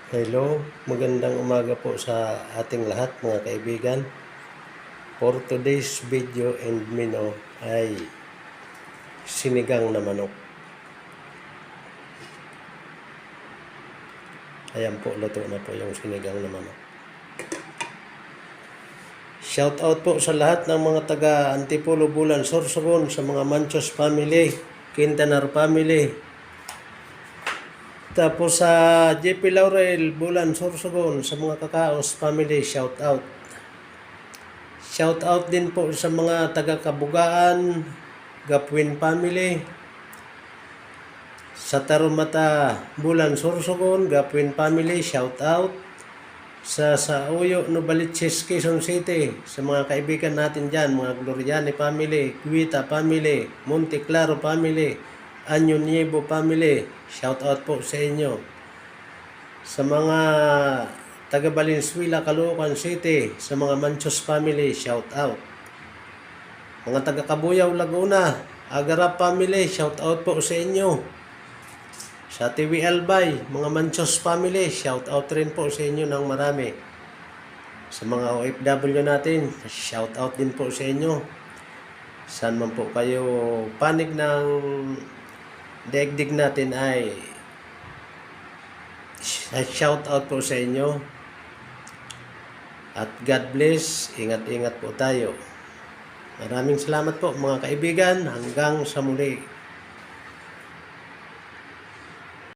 Hello, magandang umaga po sa ating lahat mga kaibigan. For today's video and menu ay sinigang na manok. Ayan po, luto na po yung sinigang na manok. Shout out po sa lahat ng mga taga Antipolo, Bulan, Sorsogon, sa mga Manchos family, Quintanar family. Tapos sa JP Laurel, Bulan, Sorsogon, sa mga Kakaos family, shout out. Shout out din po sa mga taga Kabugaan, Gapwin family. Sa Tarumata, Bulan, Sorsogon, Gapwin family, shout out. Sa Uyo, Novaliches, Quezon City, sa mga kaibigan natin dyan, mga Gloriani family, Guita family, Monte Claro family, Anyo Niebo family, shout out po sa inyo. Sa mga taga Valenzuela, Caloocan City, sa mga Manchos family, shout out. Mga taga Kabuyaw, Laguna, Agarap family, shout out po sa inyo. Sa TV Albay, mga Manchos family, shout out rin po sa inyo ng marami. Sa mga OFW natin, shout out din po sa inyo. Saan man po kayo panig ng daigdig natin ay shout out po sa inyo. At God bless, ingat-ingat po tayo. Maraming salamat po mga kaibigan, hanggang sa muli.